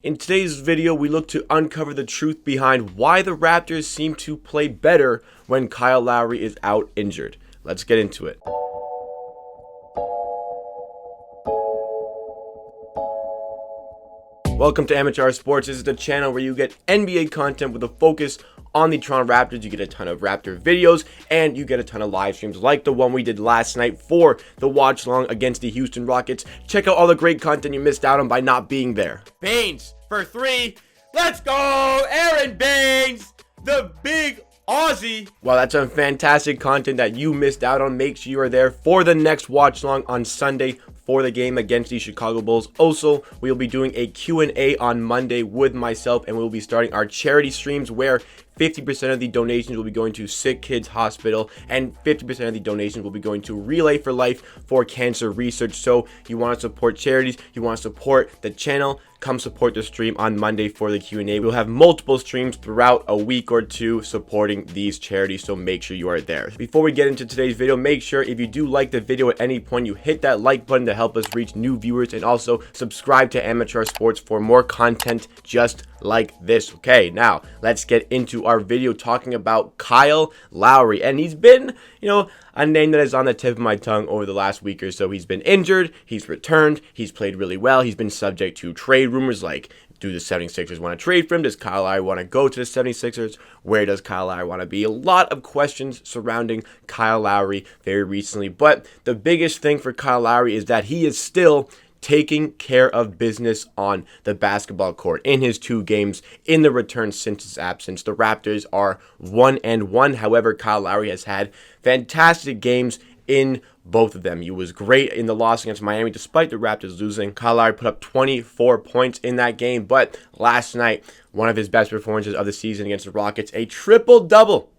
In today's video, we look to uncover the truth behind why the Raptors seem to play better when Kyle Lowry is out injured. Let's get into it. Welcome to Amateur Sports. This is the channel where you get NBA content with a focus on the Toronto Raptors. You get a ton of Raptor videos and you get a ton of live streams like the one we did last night for the watch long against the Houston Rockets. Check out all the great content you missed out on by not being there. Baines for three. Let's go, Aaron Baines, the big Aussie. Well, that's some fantastic content that you missed out on. Make sure you are there for the next watch long on Sunday for the game against the Chicago Bulls. Also, we'll be doing a Q&A on Monday with myself, and we'll be starting our charity streams where 50% of the donations will be going to Sick Kids Hospital and 50% of the donations will be going to Relay for Life for cancer research. So you want to support charities, you want to support the channel, come support the stream on Monday for the Q&A. We'll have multiple streams throughout a week or two supporting these charities, so make sure you are there. Before we get into today's video, make sure if you do like the video at any point, you hit that like button to help us reach new viewers, and also subscribe to Amateur Sports for more content just like this. Okay, now let's get into our video talking about Kyle Lowry. And he's been, a name that is on the tip of my tongue over the last week or so. He's been injured, he's returned, he's played really well, he's been subject to trade rumors like, do the 76ers want to trade for him? Does Kyle Lowry want to go to the 76ers? Where does Kyle Lowry want to be? A lot of questions surrounding Kyle Lowry very recently. But the biggest thing for Kyle Lowry is that he is still taking care of business on the basketball court in his 2 games in the return since his absence. The Raptors are 1-1. However, Kyle Lowry has had fantastic games in both of them. He was great in the loss against Miami despite the Raptors losing. Kyle Lowry put up 24 points in that game, but last night, one of his best performances of the season against the Rockets, a triple-double.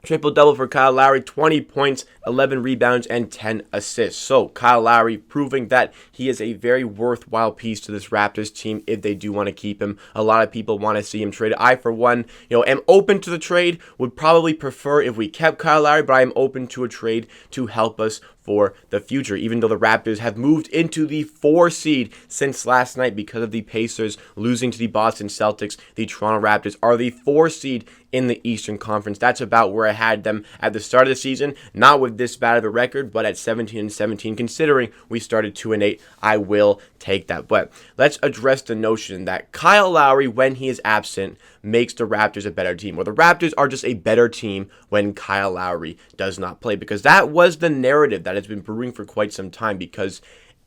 Triple-double for Kyle Lowry, 20 points, 11 rebounds, and 10 assists. So Kyle Lowry proving that he is a very worthwhile piece to this Raptors team if they do want to keep him. A lot of people want to see him traded. I, for one, am open to the trade. Would probably prefer if we kept Kyle Lowry, but I am open to a trade to help us for the future, even though the Raptors have moved into the 4 seed since last night because of the Pacers losing to the Boston Celtics. The Toronto Raptors are the 4 seed in the Eastern Conference. That's about where I had them at the start of the season, not with this bad of a record, but at 17-17, considering we started 2-8, I will take that. But let's address the notion that Kyle Lowry, when he is absent, makes the Raptors a better team, or the Raptors are just a better team when Kyle Lowry does not play, because that was the narrative that has been brewing for quite some time. Because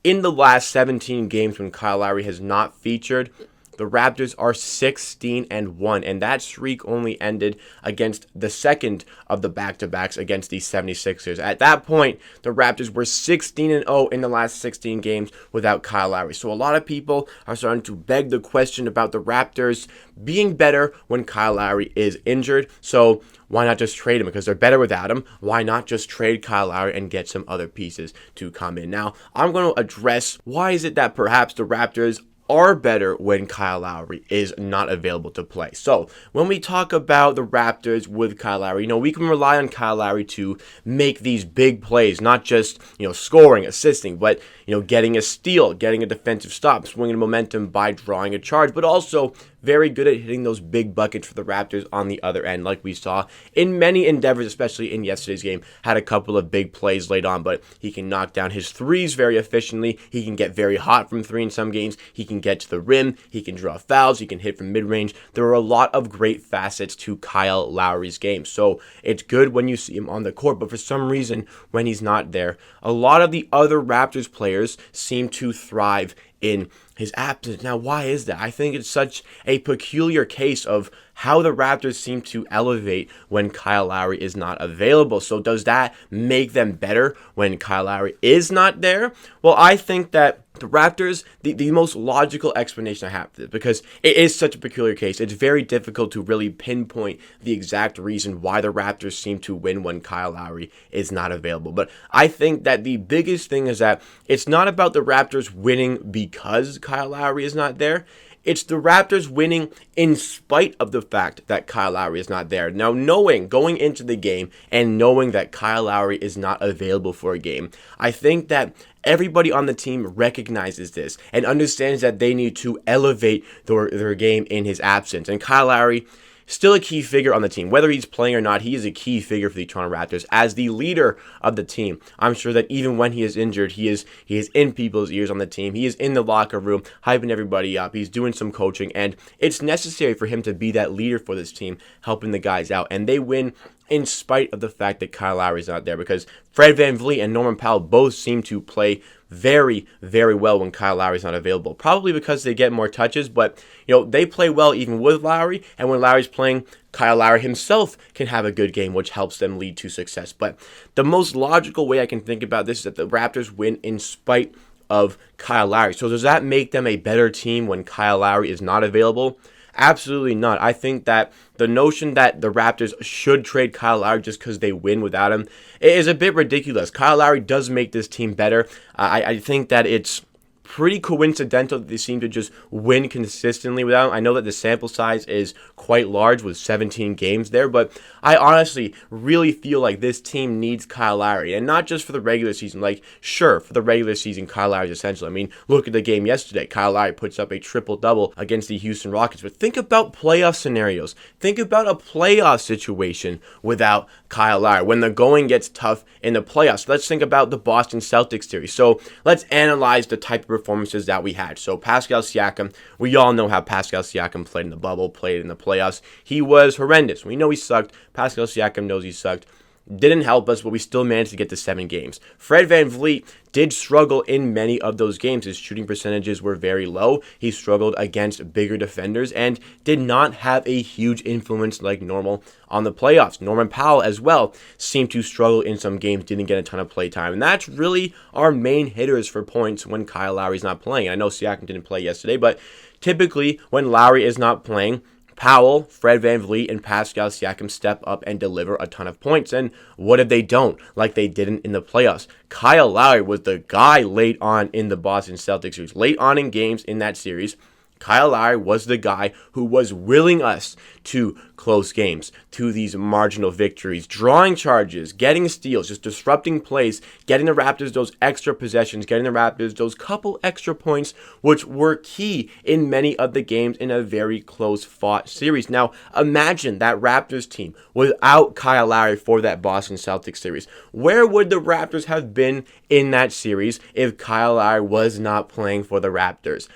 in the last 17 games when Kyle Lowry has not featured, the Raptors are 16-1, and that streak only ended against the second of the back-to-backs against the 76ers. At that point, the Raptors were 16-0 in the last 16 games without Kyle Lowry. So a lot of people are starting to beg the question about the Raptors being better when Kyle Lowry is injured. So why not just trade him? Because they're better without him. Why not just trade Kyle Lowry and get some other pieces to come in? Now, I'm going to address why is it that perhaps the Raptors are better when Kyle Lowry is not available to play. So when we talk about the Raptors with Kyle Lowry, we can rely on Kyle Lowry to make these big plays, not just, scoring, assisting, but, getting a steal, getting a defensive stop, swinging momentum by drawing a charge, but also very good at hitting those big buckets for the Raptors on the other end, like we saw in many endeavors, especially in yesterday's game. Had a couple of big plays late on, but he can knock down his threes very efficiently. He can get very hot from 3 in some games. He can get to the rim. He can draw fouls. He can hit from mid-range. There are a lot of great facets to Kyle Lowry's game. So it's good when you see him on the court, but for some reason, when he's not there, a lot of the other Raptors players seem to thrive in his absence. Now, why is that? I think it's such a peculiar case of how the Raptors seem to elevate when Kyle Lowry is not available. So does that make them better when Kyle Lowry is not there? Well, I think that the Raptors, the most logical explanation I have for this, because it is such a peculiar case, it's very difficult to really pinpoint the exact reason why the Raptors seem to win when Kyle Lowry is not available. But I think that the biggest thing is that it's not about the Raptors winning because Kyle Lowry is not there. It's the Raptors winning in spite of the fact that Kyle Lowry is not there. Now, going into the game and knowing that Kyle Lowry is not available for a game, I think that everybody on the team recognizes this and understands that they need to elevate their game in his absence. And Kyle Lowry, still a key figure on the team. Whether he's playing or not, he is a key figure for the Toronto Raptors as the leader of the team. I'm sure that even when he is injured, he is in people's ears on the team. He is in the locker room, hyping everybody up. He's doing some coaching, and it's necessary for him to be that leader for this team, helping the guys out. And they win in spite of the fact that Kyle Lowry is not there, because Fred VanVleet and Norman Powell both seem to play very, very well when Kyle Lowry is not available. Probably because they get more touches, but they play well even with Lowry, and when Lowry's playing, Kyle Lowry himself can have a good game, which helps them lead to success. But the most logical way I can think about this is that the Raptors win in spite of Kyle Lowry. So does that make them a better team when Kyle Lowry is not available? Absolutely not. I think that the notion that the Raptors should trade Kyle Lowry just because they win without him is a bit ridiculous. Kyle Lowry does make this team better. I think that it's pretty coincidental that they seem to just win consistently without him. I know that the sample size is quite large with 17 games there, but I honestly really feel like this team needs Kyle Lowry, and not just for the regular season. Like, sure, for the regular season, Kyle Lowry is essential. I mean, look at the game yesterday. Kyle Lowry puts up a triple-double against the Houston Rockets, but think about playoff scenarios. Think about a playoff situation without Kyle Lowry when the going gets tough in the playoffs. Let's think about the Boston Celtics series. So let's analyze the type of performances that we had. So Pascal Siakam, we all know how Pascal Siakam played in the bubble, played in the playoffs. He was horrendous. We know he sucked. Pascal Siakam knows he sucked. Didn't help us, but we still managed to get to 7 games. Fred VanVleet did struggle in many of those games. His shooting percentages were very low. He struggled against bigger defenders and did not have a huge influence like normal on the playoffs. Norman Powell as well seemed to struggle in some games, didn't get a ton of play time. And that's really our main hitters for points when Kyle Lowry's not playing. I know Siakam didn't play yesterday, but typically when Lowry is not playing, Powell, Fred VanVleet, and Pascal Siakam step up and deliver a ton of points. And what if they don't, like they didn't in the playoffs? Kyle Lowry was the guy late on in the Boston Celtics series. Late on in games in that series, Kyle Lowry was the guy who was willing us to close games, to these marginal victories, drawing charges, getting steals, just disrupting plays, getting the Raptors those extra possessions, getting the Raptors those couple extra points, which were key in many of the games in a very close-fought series. Now, imagine that Raptors team without Kyle Lowry for that Boston Celtics series. Where would the Raptors have been in that series if Kyle Lowry was not playing for the Raptors?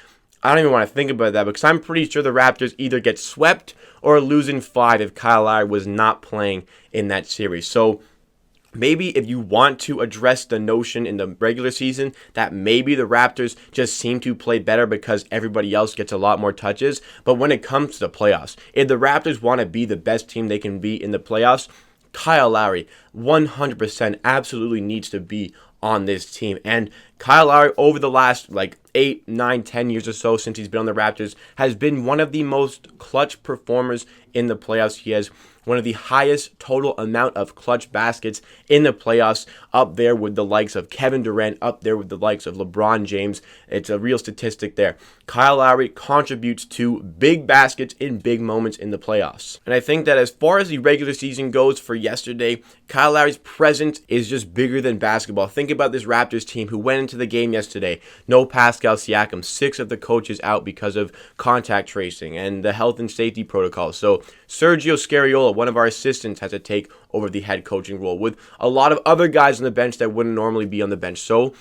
I don't even want to think about that because I'm pretty sure the Raptors either get swept or lose in 5 if Kyle Lowry was not playing in that series. So maybe if you want to address the notion in the regular season that maybe the Raptors just seem to play better because everybody else gets a lot more touches, but when it comes to the playoffs, if the Raptors want to be the best team they can be in the playoffs, Kyle Lowry 100% absolutely needs to be on this team. And Kyle Lowry, over the last 8, 9, 10 years or so since he's been on the Raptors, has been one of the most clutch performers in the playoffs. He has one of the highest total amount of clutch baskets in the playoffs, up there with the likes of Kevin Durant, up there with the likes of LeBron James. It's a real statistic there. Kyle Lowry contributes to big baskets in big moments in the playoffs. And I think that as far as the regular season goes for yesterday, Kyle Lowry's presence is just bigger than basketball. Think about this Raptors team who went into the game yesterday. No Pascal Siakam, 6 of the coaches out because of contact tracing and the health and safety protocols. So Sergio Scariolo, one of our assistants, has to take over the head coaching role with a lot of other guys on the bench that wouldn't normally be on the bench. So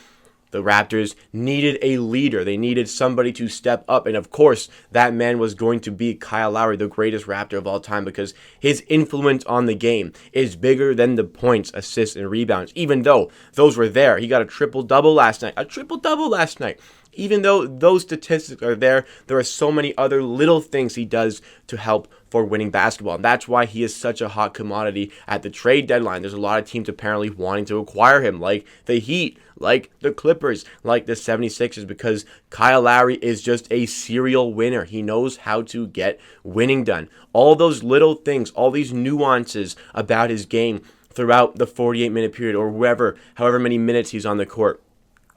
the Raptors needed a leader. They needed somebody to step up. And of course, that man was going to be Kyle Lowry, the greatest Raptor of all time, because his influence on the game is bigger than the points, assists, and rebounds. Even though those were there, he got a triple-double last night. Even though those statistics are there are so many other little things he does to help for winning basketball. And that's why he is such a hot commodity at the trade deadline. There's a lot of teams apparently wanting to acquire him, like the Heat, like the Clippers, like the 76ers, because Kyle Lowry is just a serial winner. He knows how to get winning done. All those little things, all these nuances about his game throughout the 48-minute period or however many minutes he's on the court,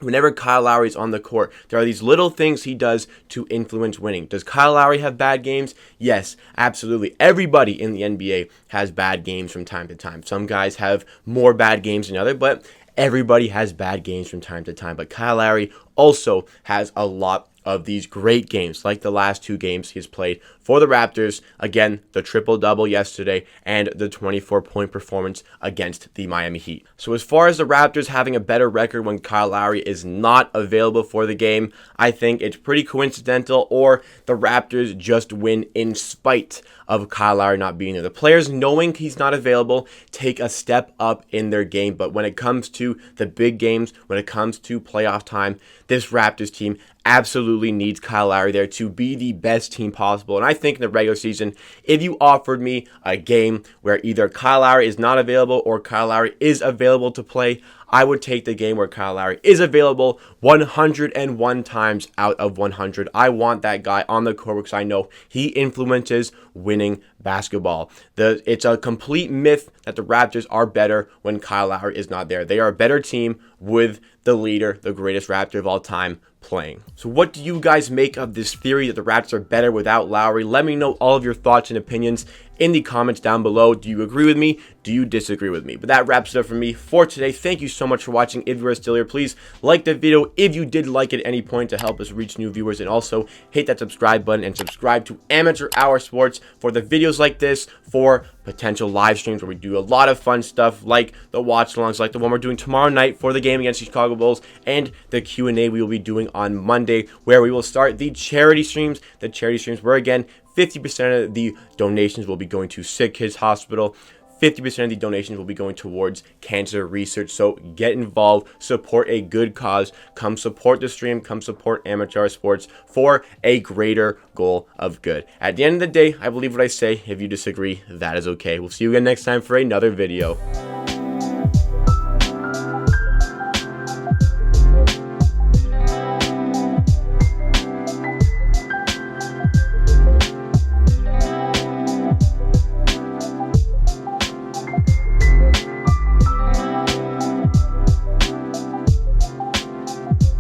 whenever Kyle Lowry is on the court, there are these little things he does to influence winning. Does Kyle Lowry have bad games? Yes, absolutely. Everybody in the NBA has bad games from time to time. Some guys have more bad games than others, but everybody has bad games from time to time. But Kyle Lowry also has a lot of these great games, like the last 2 games he's played for the Raptors. Again, the triple-double yesterday and the 24-point performance against the Miami Heat. So as far as the Raptors having a better record when Kyle Lowry is not available for the game, I think it's pretty coincidental, or the Raptors just win in spite of Kyle Lowry not being there. The players, knowing he's not available, take a step up in their game. But when it comes to the big games, when it comes to playoff time, this Raptors team absolutely needs Kyle Lowry there to be the best team possible. And I think in the regular season, if you offered me a game where either Kyle Lowry is not available or Kyle Lowry is available to play, I would take the game where Kyle Lowry is available 101 times out of 100. I want that guy on the court because I know he influences winning basketball. It's a complete myth that the Raptors are better when Kyle Lowry is not there. They are a better team with the leader, the greatest Raptor of all time, playing. So what do you guys make of this theory that the Raptors are better without Lowry? Let me know all of your thoughts and opinions in the comments down below. Do you agree with me? Do you disagree with me? But that wraps it up for me for today. Thank you so much for watching. If you are still here, please like the video if you did like it at any point to help us reach new viewers, and also hit that subscribe button and subscribe to Amateur Hour Sports for the videos like this, for potential live streams where we do a lot of fun stuff like the watch alongs, like the one we're doing tomorrow night for the game against the Chicago Bulls, and the Q&A we will be doing on Monday, where we will start the charity streams. The charity streams where, again, 50% of the donations will be going to Sick Kids Hospital. 50% of the donations will be going towards cancer research. So get involved, support a good cause, come support the stream, come support Amateur Sports for a greater goal of good. At the end of the day, I believe what I say. If you disagree, that is okay. We'll see you again next time for another video.